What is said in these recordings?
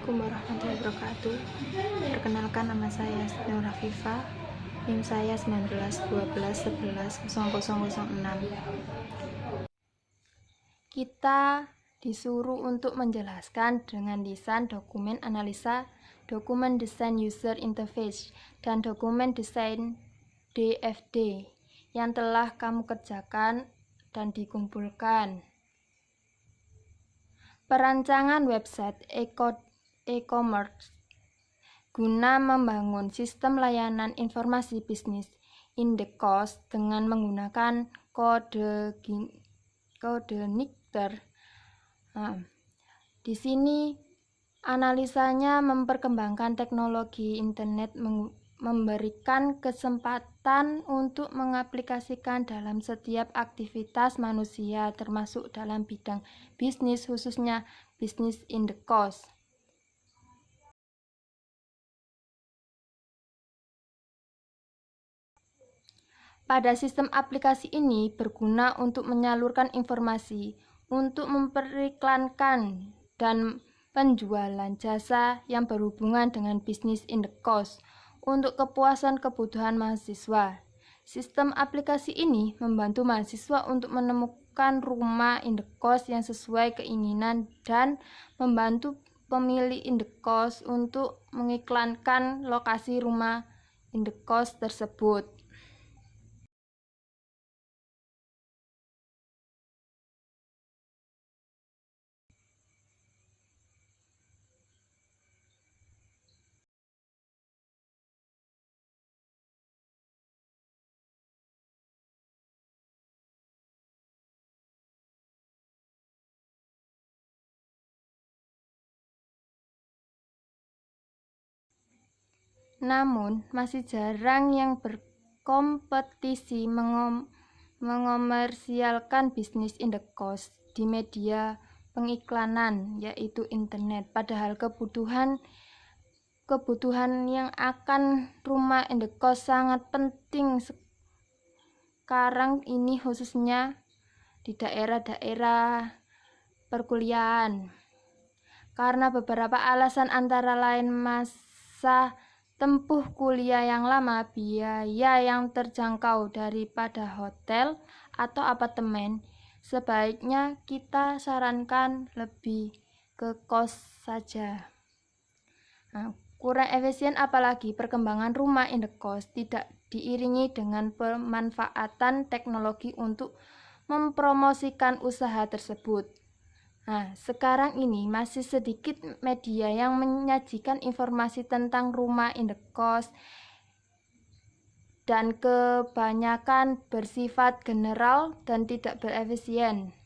Assalamualaikum warahmatullahi wabarakatuh. Perkenalkan, nama saya Nur Rafifa, NIM saya 191211100006. Kita disuruh untuk menjelaskan dengan desain dokumen analisa, dokumen desain user interface, dan dokumen desain DFD yang telah kamu kerjakan dan dikumpulkan. Perancangan website e-commerce guna membangun sistem layanan informasi bisnis Indekos dengan menggunakan kode Nigter. Di sini analisanya memperkembangkan teknologi internet, memberikan kesempatan untuk mengaplikasikan dalam setiap aktivitas manusia, termasuk dalam bidang bisnis, khususnya bisnis Indekos. Pada sistem aplikasi ini berguna untuk menyalurkan informasi, untuk memperiklankan dan penjualan jasa yang berhubungan dengan bisnis Indekos untuk kepuasan kebutuhan mahasiswa. Sistem aplikasi ini membantu mahasiswa untuk menemukan rumah Indekos yang sesuai keinginan dan membantu pemilik Indekos untuk mengiklankan lokasi rumah Indekos tersebut. Namun, masih jarang yang berkompetisi mengomersialkan bisnis Indekos di media pengiklanan, yaitu internet. Padahal kebutuhan yang akan rumah Indekos sangat penting sekarang ini, khususnya di daerah-daerah perkuliahan. Karena beberapa alasan, antara lain masa tempuh kuliah yang lama, biaya yang terjangkau daripada hotel atau apartemen, sebaiknya kita sarankan lebih ke kos saja. Kurang efisien, apalagi perkembangan rumah Indekos tidak diiringi dengan pemanfaatan teknologi untuk mempromosikan usaha tersebut. Sekarang ini masih sedikit media yang menyajikan informasi tentang rumah Indekos dan kebanyakan bersifat general dan tidak berefisien.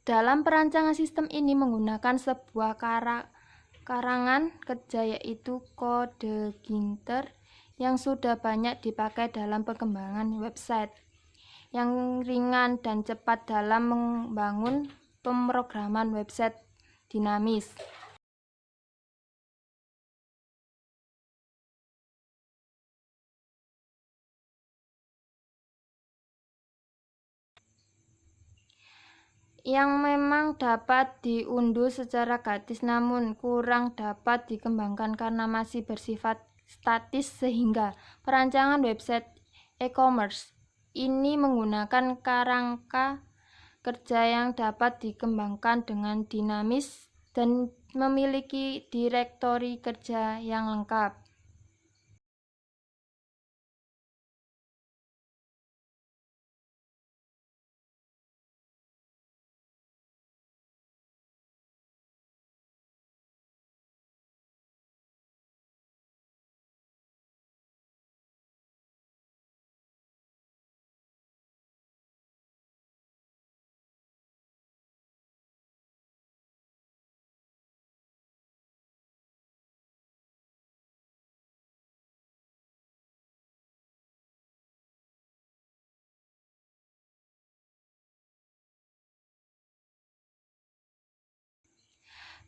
Dalam perancangan sistem ini menggunakan sebuah karangan kerja, yaitu kode Ginter, yang sudah banyak dipakai dalam pengembangan website, yang ringan dan cepat dalam membangun pemrograman website dinamis. Yang memang dapat diunduh secara gratis, namun kurang dapat dikembangkan karena masih bersifat statis, sehingga perancangan website e-commerce ini menggunakan kerangka kerja yang dapat dikembangkan dengan dinamis dan memiliki direktori kerja yang lengkap.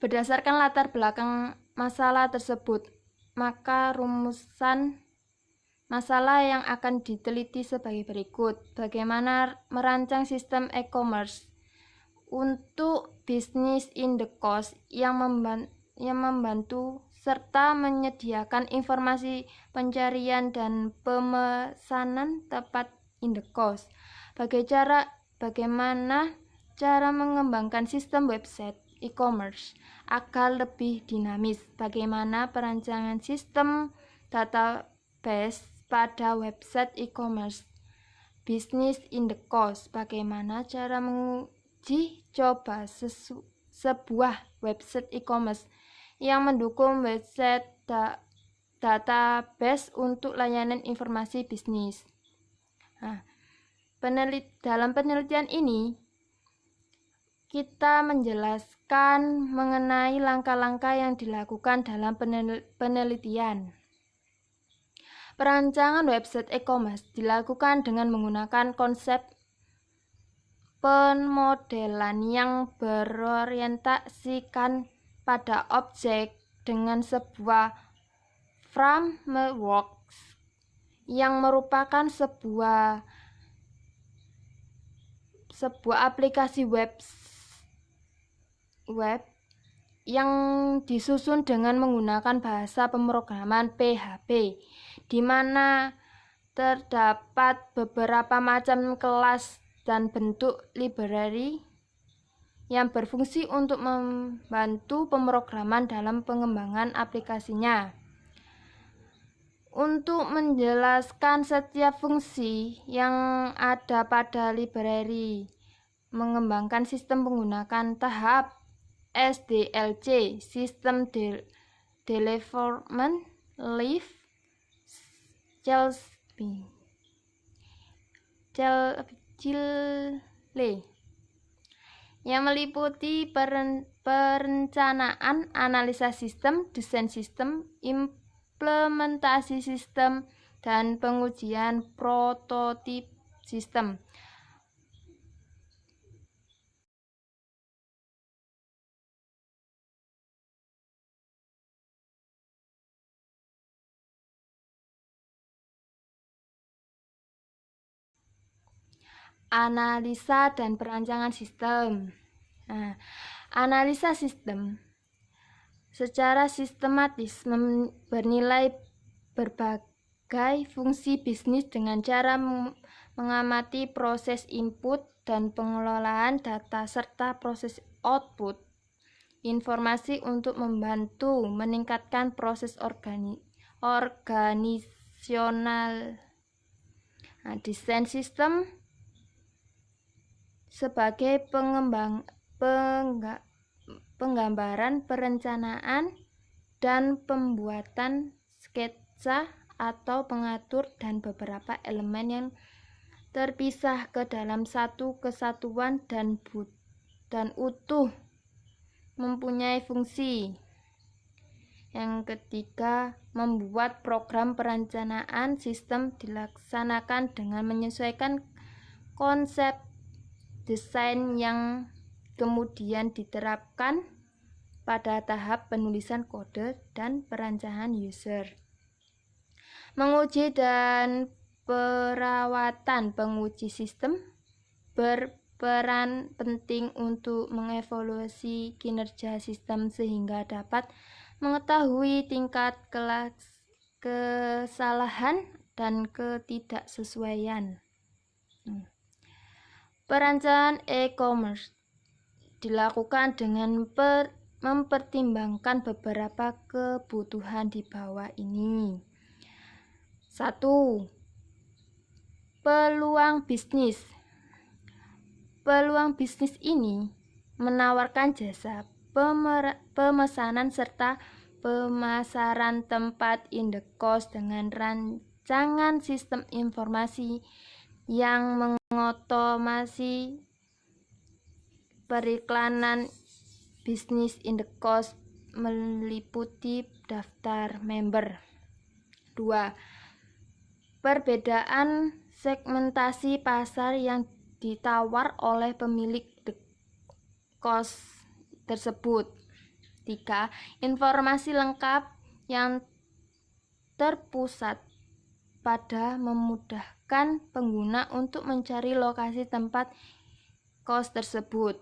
Berdasarkan latar belakang masalah tersebut, maka rumusan masalah yang akan diteliti sebagai berikut. Bagaimana merancang sistem e-commerce untuk bisnis in the cost yang membantu serta menyediakan informasi pencarian dan pemesanan tepat in the cost. Bagaimana cara mengembangkan sistem website e-commerce agar lebih dinamis. Bagaimana perancangan sistem database pada website e-commerce bisnis in the cost. Bagaimana cara menguji coba sebuah website e-commerce yang mendukung website database untuk layanan informasi bisnis. Nah, dalam penelitian ini kita menjelaskan mengenai langkah-langkah yang dilakukan dalam penelitian. Perancangan website e-commerce dilakukan dengan menggunakan konsep pemodelan yang berorientasikan pada objek dengan sebuah framework yang merupakan sebuah aplikasi web yang disusun dengan menggunakan bahasa pemrograman PHP, di mana terdapat beberapa macam kelas dan bentuk library yang berfungsi untuk membantu pemrograman dalam pengembangan aplikasinya. Untuk menjelaskan setiap fungsi yang ada pada library, mengembangkan sistem menggunakan tahap SDLC, System Development Life Cycle, yang meliputi perencanaan, analisa sistem, desain sistem, implementasi sistem, dan pengujian prototip sistem. Analisa dan perancangan sistem. Nah, analisa sistem secara sistematis bernilai berbagai fungsi bisnis dengan cara mengamati proses input dan pengelolaan data serta proses output informasi untuk membantu meningkatkan proses organisasional. Nah, desain sistem sebagai penggambaran, perencanaan, dan pembuatan sketsa atau pengatur dan beberapa elemen yang terpisah ke dalam satu kesatuan dan utuh mempunyai fungsi. Yang ketiga, membuat program perencanaan sistem dilaksanakan dengan menyesuaikan konsep desain yang kemudian diterapkan pada tahap penulisan kode dan perancangan user. Menguji dan perawatan penguji sistem berperan penting untuk mengevaluasi kinerja sistem sehingga dapat mengetahui tingkat kesalahan dan ketidaksesuaian. Perancangan e-commerce dilakukan dengan mempertimbangkan beberapa kebutuhan di bawah ini. 1. Peluang bisnis. Peluang bisnis ini menawarkan jasa pemesanan serta pemasaran tempat in the cost dengan rancangan sistem informasi yang mengotomasi periklanan bisnis in the cost meliputi daftar member. 2. Perbedaan segmentasi pasar yang ditawar oleh pemilik the cost tersebut. 3. Informasi lengkap yang terpusat pada memudahkan pengguna untuk mencari lokasi tempat kos tersebut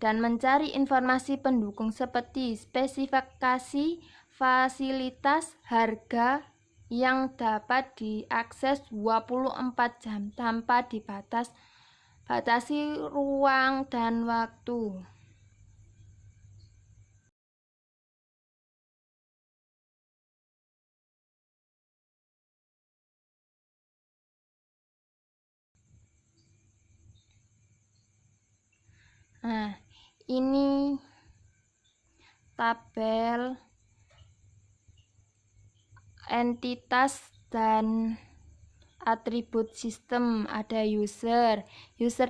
dan mencari informasi pendukung seperti spesifikasi, fasilitas, harga yang dapat diakses 24 jam tanpa batasi ruang dan waktu. Nah, ini tabel entitas dan atribut sistem. Ada user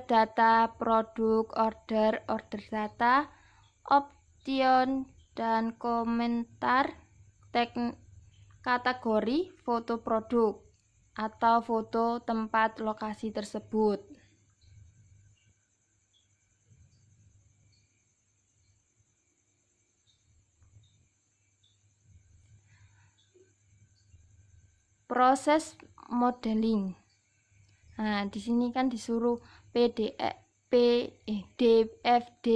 data, produk, order data, option dan komentar, kategori, foto produk atau foto tempat lokasi tersebut. Proses modeling. Nah, di sini kan disuruh DFD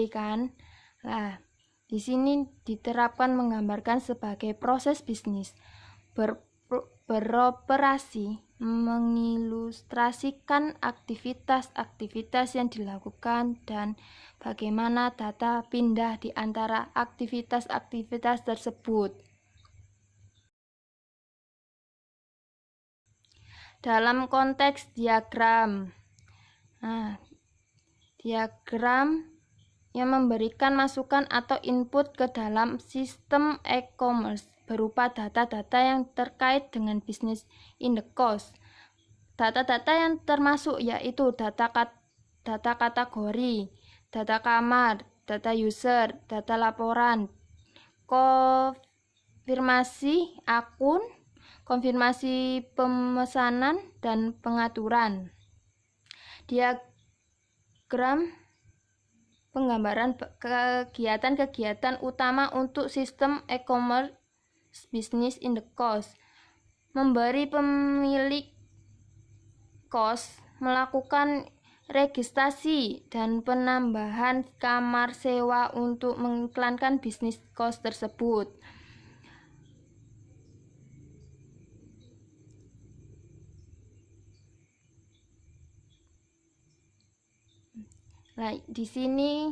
kan. Nah, di sini diterapkan menggambarkan sebagai proses bisnis beroperasi, mengilustrasikan aktivitas-aktivitas yang dilakukan dan bagaimana data pindah di antara aktivitas-aktivitas tersebut. Dalam konteks diagram. Nah, diagram yang memberikan masukan atau input ke dalam sistem e-commerce berupa data-data yang terkait dengan bisnis in the cost. Data-data yang termasuk yaitu data kategori, data kamar, data user, data laporan, konfirmasi akun, konfirmasi pemesanan, dan pengaturan. Diagram penggambaran kegiatan-kegiatan utama untuk sistem e-commerce business in the cost. Memberi pemilik kos melakukan registrasi dan penambahan kamar sewa untuk mengiklankan bisnis kos tersebut. Nah, di sini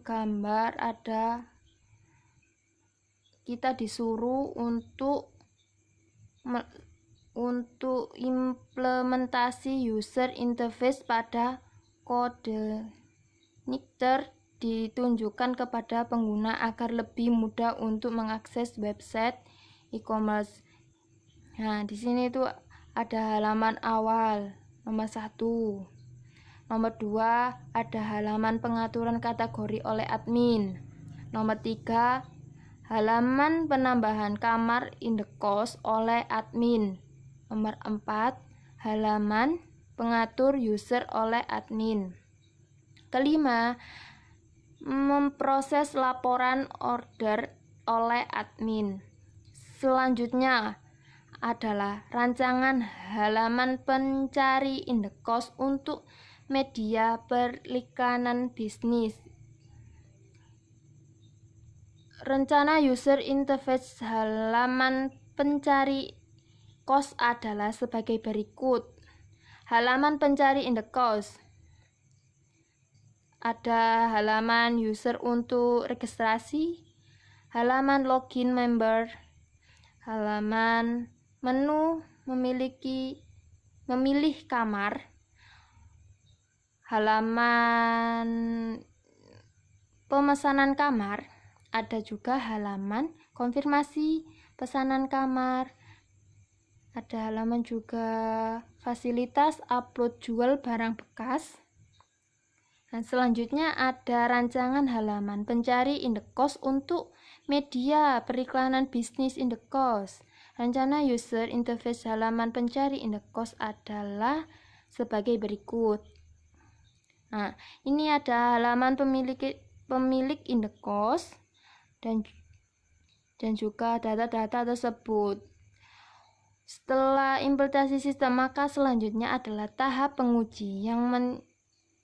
gambar ada kita disuruh untuk implementasi user interface pada kode NICTER ditunjukkan kepada pengguna agar lebih mudah untuk mengakses website e-commerce. Nah, di sini tuh ada halaman awal nomor 1. Nomor 2 ada halaman pengaturan kategori oleh admin. Nomor 3 halaman penambahan kamar in the cost oleh admin. Nomor 4 halaman pengatur user oleh admin. Kelima, memproses laporan order oleh admin. Selanjutnya adalah rancangan halaman pencari in the cost untuk media periklanan bisnis. Rencana user interface halaman pencari kos adalah sebagai berikut. Halaman pencari in the cost. Ada halaman user untuk registrasi, halaman login member, halaman menu memilih kamar, halaman pemesanan kamar, ada juga halaman konfirmasi pesanan kamar, ada halaman juga fasilitas upload jual barang bekas. Nah, selanjutnya ada rancangan halaman pencari in the cost untuk media periklanan bisnis in the cost. Rencana user interface halaman pencari in the cost adalah sebagai berikut. Nah, ini ada halaman pemilik indekos dan juga data-data tersebut. Setelah implementasi sistem, maka selanjutnya adalah tahap penguji yang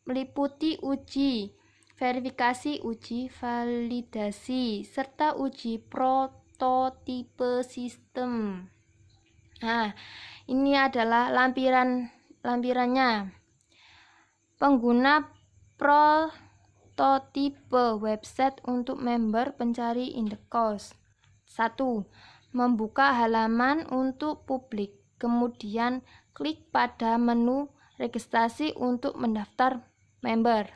meliputi uji verifikasi, uji validasi, serta uji prototipe sistem. Nah, ini adalah lampirannya. Pengguna prototipe website untuk member pencari indekos. 1. Membuka halaman untuk publik. Kemudian klik pada menu registrasi untuk mendaftar member.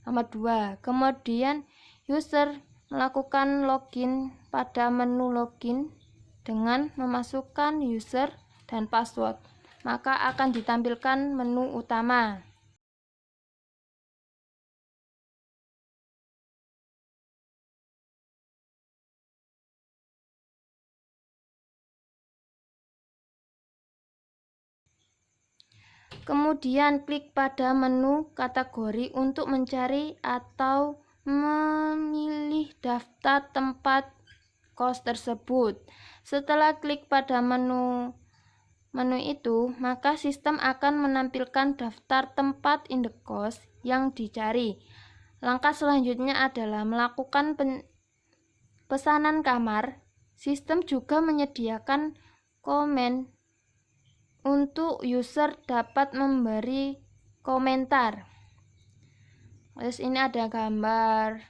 Nomor 2. Kemudian user melakukan login pada menu login dengan memasukkan user dan password. Maka akan ditampilkan menu utama. Kemudian klik pada menu kategori untuk mencari atau memilih daftar tempat kos tersebut. Setelah klik pada menu itu, maka sistem akan menampilkan daftar tempat indekos yang dicari. Langkah selanjutnya adalah melakukan pesanan kamar. Sistem juga menyediakan komen untuk user dapat memberi komentar. Terus ini ada gambar.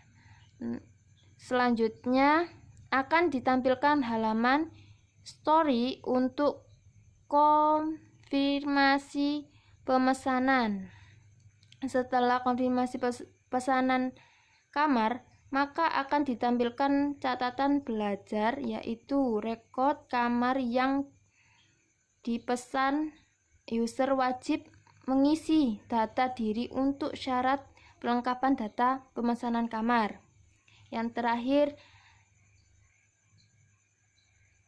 Selanjutnya akan ditampilkan halaman story untuk konfirmasi pemesanan. Setelah konfirmasi pesanan kamar, maka akan ditampilkan catatan belajar, yaitu rekod kamar yang dipesan. User wajib mengisi data diri untuk syarat pelengkapan data pemesanan kamar. Yang terakhir,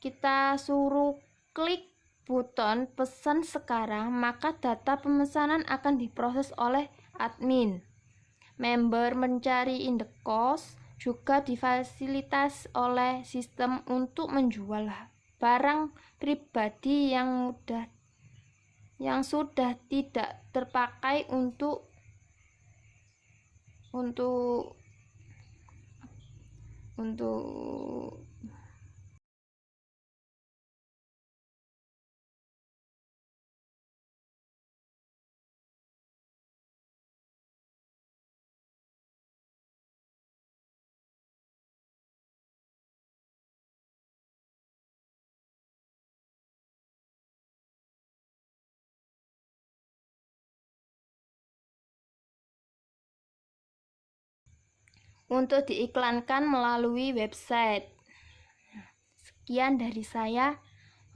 kita suruh klik button pesan sekarang, maka data pemesanan akan diproses oleh admin. Member mencari indekos juga difasilitasi oleh sistem untuk menjual barang pribadi yang sudah tidak terpakai untuk diiklankan melalui website. Sekian dari saya.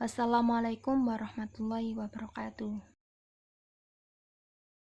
Wassalamualaikum warahmatullahi wabarakatuh.